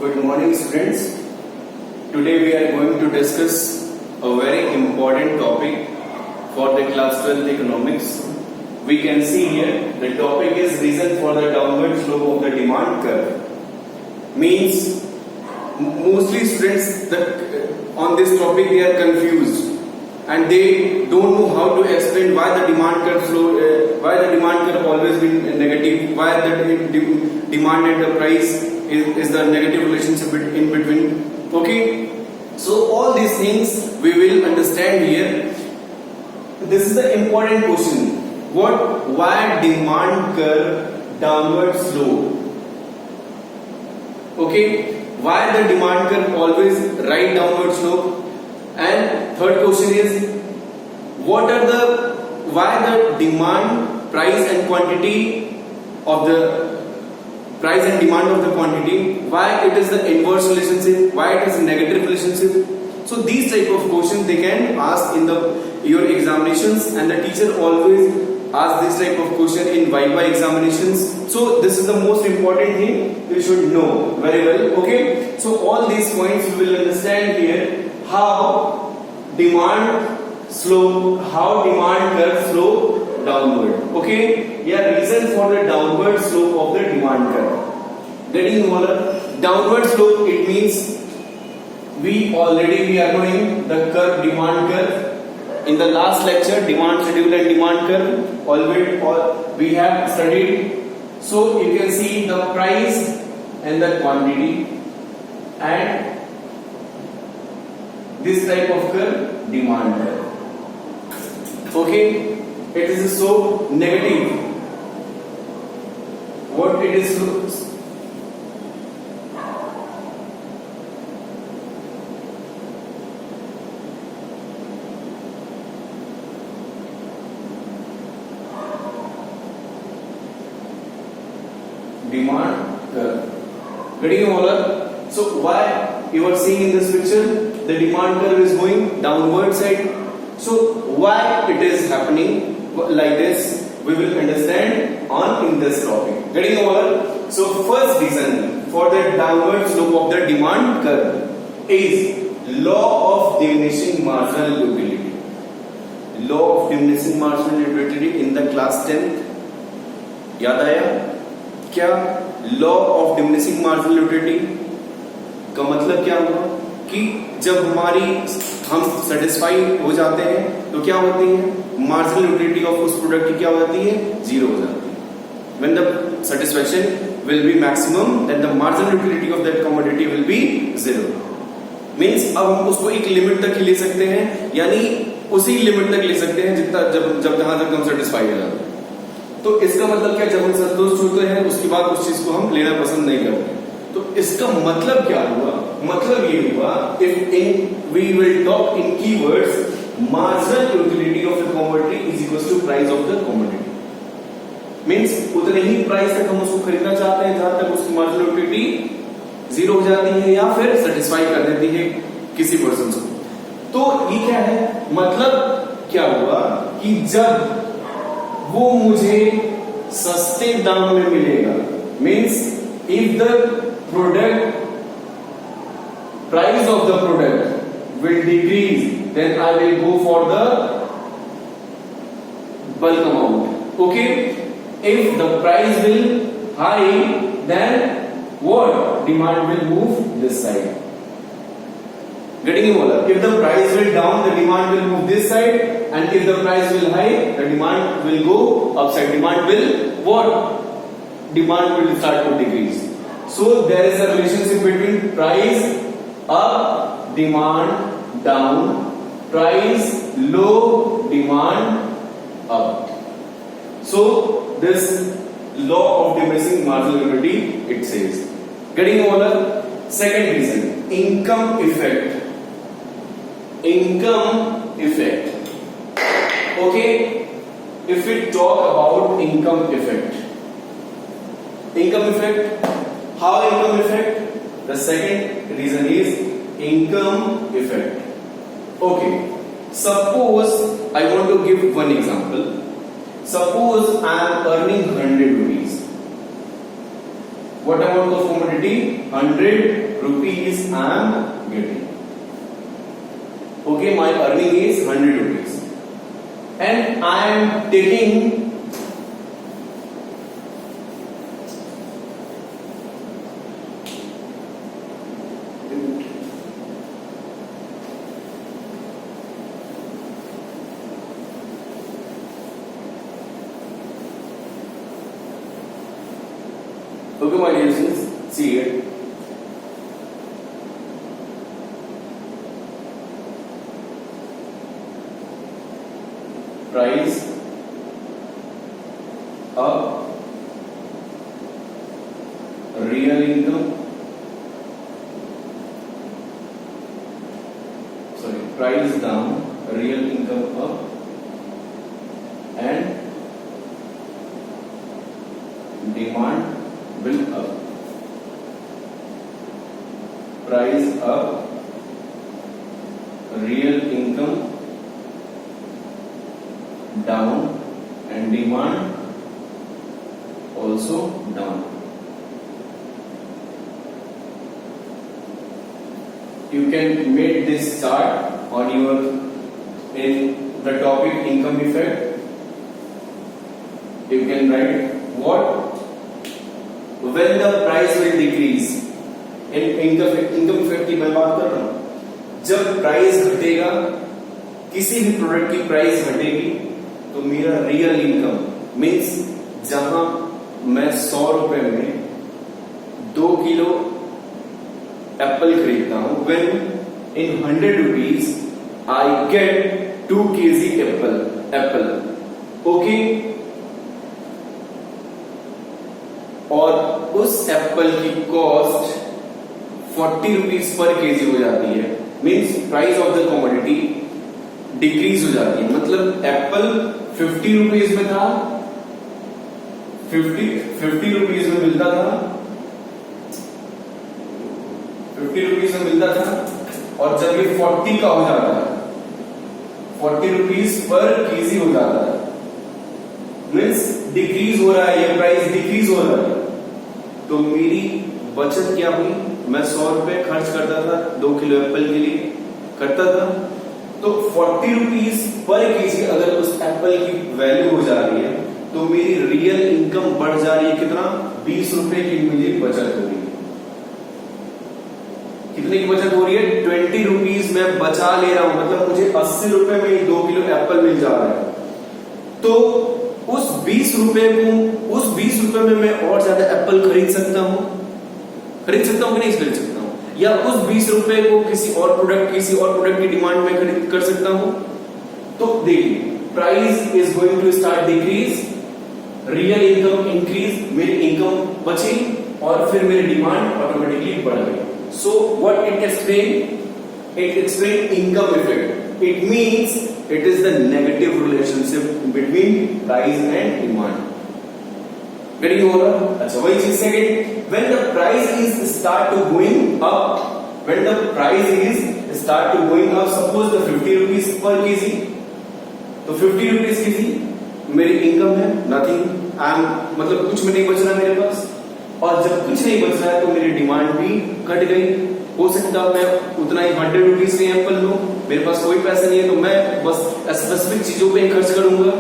Good morning, students. Today we are going to discuss a very important topic for the class 12 economics. We can see here the topic is reason for the downward slope of the demand curve. Means mostly students on this topic they are confused and they don't know how to explain why the demand curve why the demand curve always been negative, why the demand and the price is the negative relationship in between. Okay, so all these things we will understand here. This is the important question. Why demand curve downward slope? Okay, why the demand curve always right downward slope? And third question is why the demand, price and quantity of the price and demand of the quantity, why it is the inverse relationship, why it is a negative relationship. So these type of questions they can ask in your examinations, and the teacher always ask this type of question in Viva examinations. So this is the most important thing you should know very well. Okay, so all these points you will understand here. How demand curve slope downward. Okay, yeah, reason for the downward slope of the demand curve. Getting over downward slope, it means we are knowing the curve, demand curve. In the last lecture, demand schedule and demand curve already we have studied. So you can see the price and the quantity and this type of curve, demand curve. Okay, it is so negative. What it is? Demand curve. Getting over. So why you are seeing in this picture the demand curve is going downward side? So why it is happening like this? We will understand in this topic. Getting over. So first reason for the downward slope of the demand curve is law of diminishing marginal utility. Law of diminishing marginal utility in the class 10th. याद आया क्या? Law of diminishing marginal utility का मतलब क्या हुआ कि जब हम सेटिस्फाई हो जाते हैं तो क्या होती है, मार्जिनल यूटिलिटी ऑफ उस प्रोडक्ट की क्या होती है, जीरो हो जाती है. When the satisfaction will be maximum then the marginal utility of that commodity will be zero. Means अब हम उसको एक लिमिट तक ही ले सकते हैं, यानी उसी लिमिट तक ले सकते हैं जितना जब जहां तक हम सेटिस्फाई हो जाते हैं. तो इसका मतलब क्या, जब हम संतुष्ट होते हैं उसके बाद उस चीज को हम लेना पसंद नहीं करते. तो इसका मतलब क्या हुआ? मतलब ये हुआ if we will talk in keywords, marginal utility of the commodity is equals to price of the commodity. Means उतने ही प्राइस तक हम उसको खरीदना चाहते हैं जहां तक उसकी मार्जिनल यूटिलिटी जीरो हो जाती है या फिर सेटिस्फाई कर देती है किसी पर्सन को. तो ये क्या है, मतलब क्या हुआ कि जब वो मुझे सस्ते दाम में मिलेगा, means if the product price of the product will decrease then I will go for the bulk amount. Okay, if the price will high then what, demand will move this side. Getting over. If the price will down, the demand will move this side, and if the price will high, the demand will go upside. Demand will what? Demand will start to decrease. So there is a relationship between price up, demand down, price low, demand up. So this law of diminishing marginal utility it says. Getting over. Second reason, income effect. Income effect. Okay, if we talk about income effect, how income effect? The second reason is income effect. Okay, suppose I want to give one example. Suppose I am earning 100 rupees. what amount of commodity? 100 rupees I am getting. Okay, my earning is 100 rupees and I am taking okay, my dear students, see here. Price up, real income, price down, real income up, and demand will up. Price up, real income down, and demand also down. You can make this chart on your in the topic income effect. You can write what when the price will decrease. in income effect की मैं बात कर रहा हूं, जब price घटेगा, किसी भी प्रोडक्ट की प्राइस घटेगी तो मेरा रियल इनकम मीन्स जहां मैं 100 रुपए में 2 किलो एप्पल खरीदता हूं, when in 100 rupees I get 2 kg Apple, okay, और उस एप्पल की कॉस्ट 40 रुपीज पर केजी हो जाती है, means price of the commodity decrease हो जाती है। मतलब एप्पल 50 रुपीज में था, 50 रुपीज में मिलता था, 50 रुपीज में मिलता था, और जब ये 40 का हो जाता है, 40 रुपीज पर केजी हो जाता है, मीन्स डिक्रीज हो रहा है, ये प्राइस डिक्रीज हो रहा है, तो मेरी बचत क्या हुई? मैं 100 रुपए खर्च करता था 2 किलो एप्पल के लिए, करता था, तो 40 रुपीज पर केजी अगर उस एप्पल की वैल्यू हो जा रही है तो मेरी रियल इनकम बढ़ जा रही है कितना? 20 रुपए की मेरी बचत हो रही है। कितने की बचत हो रही है? 20 रुपीज मैं बचा ले रहा हूं, मतलब मुझे 80 रुपए में 2 किलो एप्पल मिल जा रहा है। तो उस 20 रुपए में मैं और ज्यादा एप्पल खरीद सकता हूं कि नहीं खरीद सकता हूं? या उस 20 रुपए को किसी और प्रोडक्ट की डिमांड में खरीद कर सकता हूं? तो देखिए, price is going to start decrease, real income increase, मेरी इनकम बची और फिर मेरी डिमांड ऑटोमेटिकली बढ़ गई। So what it explain? It explains income effect. It means it is the negative relationship between price and demand. Getting over? अच्छा, वही चीज second, when the price is start to going up, suppose the 50 rupees per kg, तो 50 rupees kg मेरी income है, nothing, मतलब कुछ में नहीं बच रहा मेरे पास, और जब कुछ नहीं बच रहा है तो मेरी डिमांड भी घट गई। हो सकता है मैं उतना ही 100 रुपीज के एप्पल लूं, मेरे पास कोई पैसा नहीं है तो मैं बस स्पेसिफिक चीजों पे खर्च करूंगा।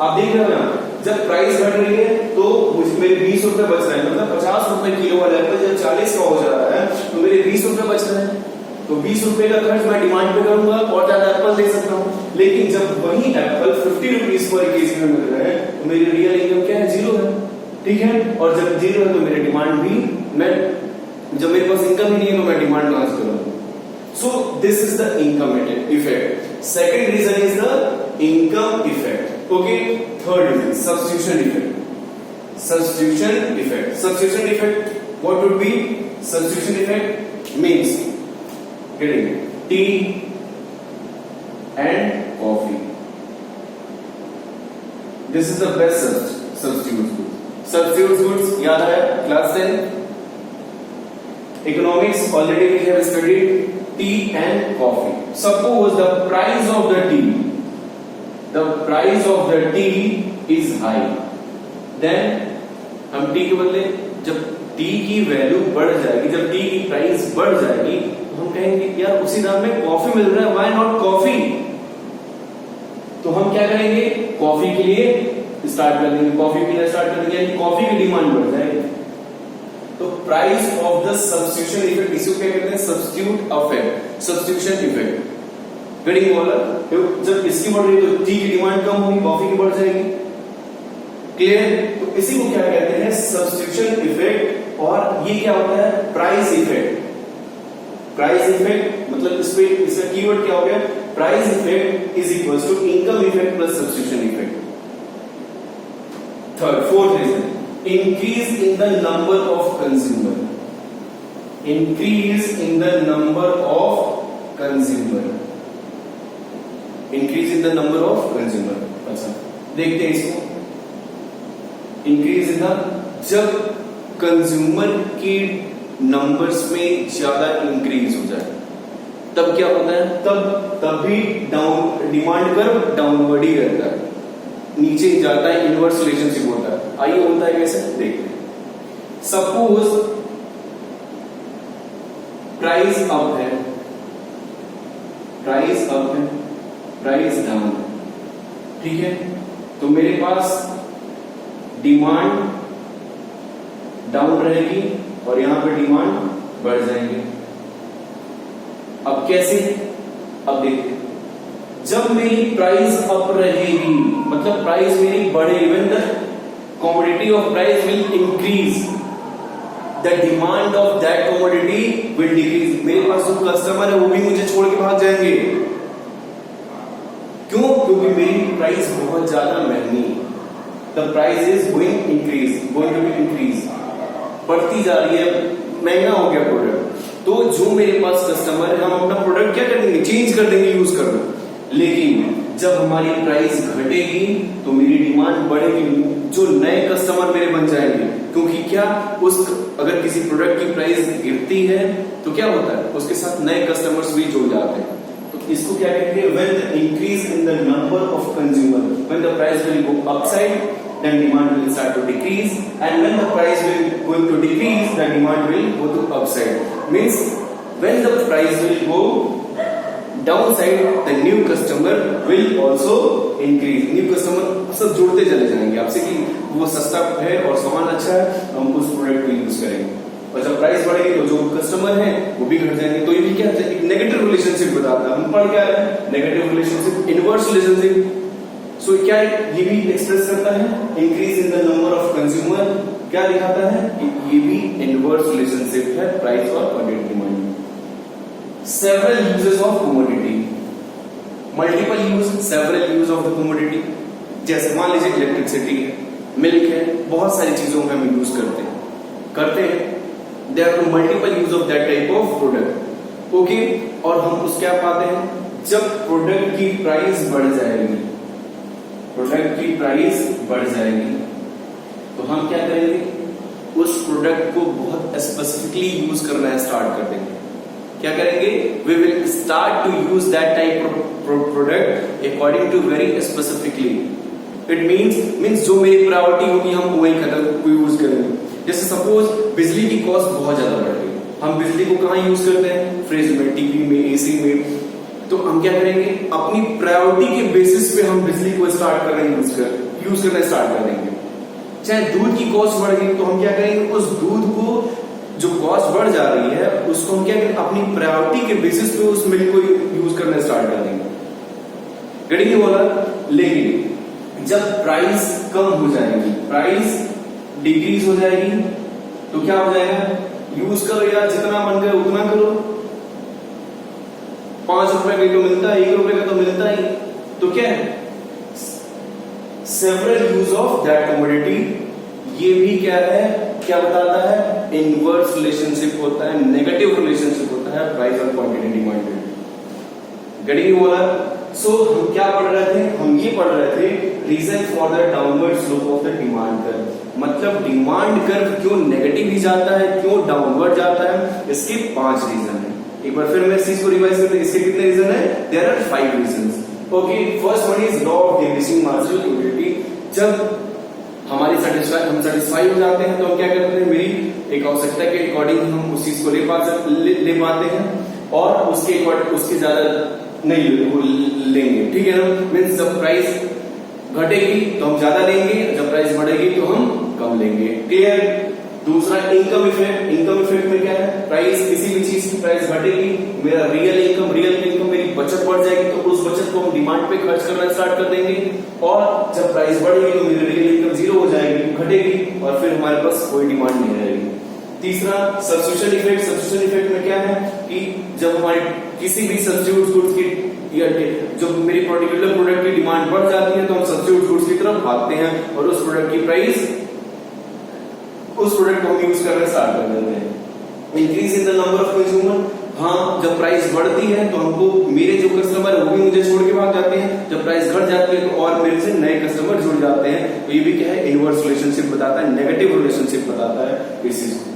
आप देख रहे हो ना, जब प्राइस घट रही है तो मुझे मेरे 20 रुपए बच रहे हैं, मतलब 50 रुपए किलो वाला एप्पल जब 40 का हो जा रहा है तो मेरे 20 रुपए बच रहे हैं, तो 20 रुपए का खर्च मैं डिमांड पे करूंगा और ज्यादा एप्पल दे सकता हूं। लेकिन जब वही एप्पल 50 रुपीज पर केजी में मिल रहे हैं तो मेरी रियल इनकम क्या है? 0 है, ठीक है, और जब 0 है तो मेरी डिमांड भी, मैं जब मेरे पास इनकम ही नहीं है तो मैं डिमांड कहां से करूंगा? So this is the income effect. Second reason is the income effect. Okay, third reason substitution effect. Substitution effect what would be? Substitution effect means getting tea and coffee. This is the best substitute goods. Substitute goods याद है class 10 economics, already we have studied tea and coffee. Suppose the price of the tea is high, then हम T के बदले जब T की value बढ़ जाएगी, जब टी की प्राइस बढ़ जाएगी, तो हम कहेंगे यार उसी दाम में कॉफी मिल रहा है, व्हाई नॉट कॉफी। तो हम क्या करेंगे, कॉफी के लिए स्टार्ट कर देंगे, कॉफी पीना स्टार्ट कर देंगे, यानी कॉफी की डिमांड बढ़ जाएगी। तो price of the substitution effect, इसको क्या कहते हैं, substitute effect, substitution effect. Getting वाला, जब इसकी बढ़ रही है तो टी की डिमांड कम होगी, कॉफी की बढ़ जाएगी। क्लियर? तो इसी को क्या कहते हैं, सब्स्टिट्यूशन इफेक्ट। और ये क्या होता है, प्राइस इफेक्ट। प्राइस इफेक्ट मतलब इस पे इसका कीवर्ड क्या हो गया, price effect is equals to income effect plus substitution effect. Third, fourth reason, increase in the number of consumer, increase in the number of consumer, increase in the number of consumer। अच्छा देखते हैं इसको, increase in the, जब consumer की numbers में ज्यादा increase हो जाए तब क्या होता है, तब भी डाउन डिमांड कर्व डाउनवर्ड ही रहता है, नीचे जाता है, इनवर्स रिलेशनशिप होता है। आइए होता है कैसे, देखते हैं। सपोज प्राइस अप है, प्राइस अप है, प्राइस डाउन है, ठीक है। तो मेरे पास डिमांड डाउन रहेगी और यहां पे डिमांड बढ़ जाएंगे। अब कैसे, अब देखते हैं। जब मेरी प्राइस अप रहेगी मतलब प्राइस मेरी बढ़ेगी, when the commodity of price will increase, the demand of that commodity will decrease. मेरे पास जो कस्टमर है वो भी मुझे छोड़ के भाग जाएंगे। क्यों? क्योंकि मेरी प्राइस बहुत ज्यादा महंगी, the price is going to be increase, बढ़ती जा रही है, महंगा हो गया प्रोडक्ट। तो जो मेरे पास कस्टमर है, हम अपना प्रोडक्ट क्या कर देंगे, चेंज कर देंगे, यूज कर देंगे। लेकिन जब हमारी प्राइस घटेगी तो मेरी डिमांड बढ़ेगी, जो नए कस्टमर मेरे बन जाएंगे। क्योंकि क्या, उस अगर किसी प्रोडक्ट की प्राइस गिरती है तो क्या होता है, उसके साथ नए कस्टमर्स भी जुड़ जाते हैं। तो इसको क्या कहते हैं, when the increase in the number of consumer, when the price will go upside then demand will start to decrease, and when the price will going to decrease, the demand will go to upside. Means when the price will go downside, the new customer will also increase. New customer सब जुड़ते चले जाएंगे आपसे कि वो सस्ता है और सामान अच्छा है, हम उस प्रोडक्ट को यूज करेंगे। और जब प्राइस बढ़ेगी तो जो कस्टमर है वो भी घट जाएंगे। तो ये भी क्या है, एक नेगेटिव रिलेशनशिप बताता है। हम पढ़ क्या है, नेगेटिव रिलेशनशिप, इनवर्स रिलेशनशिप। सो क्या ये भी एक्सप्रेस करता है, increase in the number of consumer क्या दिखाता है, ये भी इनवर्स रिलेशनशिप है प्राइस और quantity demand. Several uses of commodity, multiple use, several use of the commodity. जैसे मान लीजिए इलेक्ट्रिसिटी है, मिल्क है, बहुत सारी चीजों में हम यूज करते हैं। There are multiple use of that type of product, okay. और हम उस क्या पाते हैं, जब प्रोडक्ट की प्राइस बढ़ जाएगी, प्रोडक्ट की प्राइस बढ़ जाएगी तो हम क्या करेंगे, उस प्रोडक्ट को बहुत स्पेसिफिकली यूज करना स्टार्ट कर देंगे। क्या करेंगे, we will start to use that type of product according to very specifically. It means जो मेरी प्रायोरिटी होगी हम वही खत्म यूज करेंगे। जैसे सपोज बिजली की कॉस्ट बहुत ज्यादा बढ़ रही है, हम बिजली को कहाँ यूज करते हैं, फ्रिज में, टीवी में, एसी में। तो हम क्या करेंगे, अपनी प्रायोरिटी के बेसिस पे हम बिजली को स्टार्ट कर रहे हैं यूज करना स्टार्ट कर देंगे। चाहे दूध की कॉस्ट बढ़ गई तो हम क्या करेंगे, उस दूध को जो कॉस्ट बढ़ जा रही है उसको हम क्या करेंगे, अपनी प्रायोरिटी के बेसिस पे उस मिल्क को यूज करना स्टार्ट कर देंगे। गेटिंग बोला। लेकिन जब प्राइस कम हो जाएगी, प्राइस डिक्रीज हो जाएगी तो क्या हो जाएगा, यूज करो यार, जितना मन करे उतना करो। 5 रुपए का तो मिलता है, 1 रुपए का तो मिलता ही। तो क्या है, several use of that commodity, ये भी क्या है, क्या बताता है, इनवर्स रिलेशनशिप होता है, नेगेटिव रिलेशनशिप होता है प्राइस और क्वांटिटी डिमांड। गेटिंग बोला। सो हम क्या पढ़ रहे थे, हम ये पढ़ रहे थे reason for the downward slope of the demand curve. मतलब डिमांड कर्व क्यों नेगेटिव ही जाता है, क्यों डाउनवर्ड जाता है, इसके 5 रीजन है। एक बार फिर मैं इस चीज को रिवाइज करते हैं, इसके कितने रीजन है, there are 5 reasons. Okay, first one is law of diminishing marginal utility. जब हम सेटिस्फाई हो जाते हैं तो हम क्या करते हैं, मेरी एक आवश्यकता के अकॉर्डिंग हम उस चीज को ले पाते हैं और उसके अकॉर्डिंग उसके ज्यादा नहीं लेंगे, ठीक है ना। मीन्स जब प्राइस घटेगी तो हम ज्यादा लेंगे, जब प्राइस बढ़ेगी तो हम कम लेंगे। क्लियर। दूसरा इनकम इफेक्ट। इनकम इफेक्ट में क्या है, प्राइस किसी भी चीज की प्राइस घटेगी, मेरा रियल इनकम मेरी बचत बढ़ जाएगी तो उस बचत को हम डिमांड पे खर्च करना स्टार्ट कर देंगे, और जब प्राइस बढ़ेगी तो मेरी रियल इनकम जीरो हो जाएगी, घटेगी, और फिर हमारे पास कोई डिमांड नहीं रहेगी। तीसरा सब्स्टिट्यूशन इफेक्ट। सब्स्टिट्यूशन इफेक्ट में क्या है कि जब हमारे किसी भी सब्स्टिट्यूट गुड्स की या जो मेरी पर्टिकुलर प्रोडक्ट की डिमांड बढ़ जाती है तो हम सब्स्टिट्यूट गुड्स की तरफ भागते हैं और उस प्रोडक्ट की प्राइस, उस प्रोडक्ट को हम यूज करना स्टार्ट कर देते हैं। Increase in the number of consumer. हाँ, जब प्राइस बढ़ती है तो हमको मेरे जो कस्टमर है वो भी मुझे छोड़ के भाग जाते हैं, जब प्राइस घट जाती है तो और मेरे से नए कस्टमर जुड़ जाते हैं। तो ये भी क्या है, इनवर्स रिलेशनशिप बताता है, नेगेटिव रिलेशनशिप बताता है इस चीज को।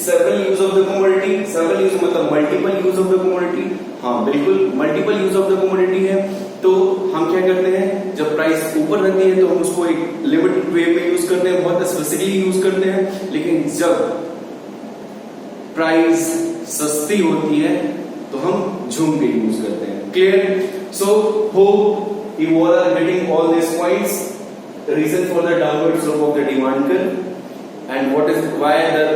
Several use of the commodity. Several use मतलब multiple use of the commodity. हाँ बिल्कुल, multiple use of the commodity है। तो हम क्या करते हैं, जब प्राइस ऊपर रहती है तो हम उसको एक लिमिटेड वे में यूज करते हैं, बहुत स्पेसिफिकली यूज करते हैं, लेकिन जब प्राइस सस्ती होती है तो हम झूम के यूज करते हैं। Clear. So hope you all are getting all this points, reason for the downward slope of the demand curve and what is why the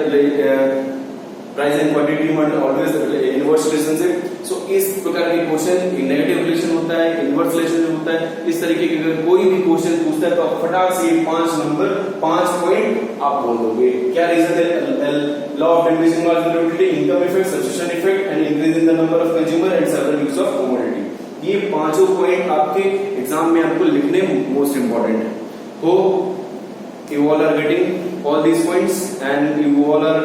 price and quantity demand always inverse relationship। so इस प्रकार के question negative relation होता है, inverse relation होता है। इस तरीके के अगर कोई भी क्वेश्चन पूछता है तो आप फटाक से 5 पॉइंट आप बोल दोगे। क्या रीजन है, law of diminishing marginal income effect, substitution effect and increase in the number of consumer and several use of commodity. ये पांचों पॉइंट आपके एग्जाम में आपको लिखने मोस्ट इंपॉर्टेंट है। Hope you all are getting all these points and you all are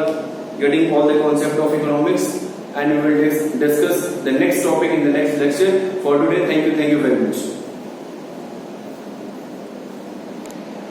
getting all the concept of economics, and we will discuss the next topic in the next lecture. For today, thank you very much.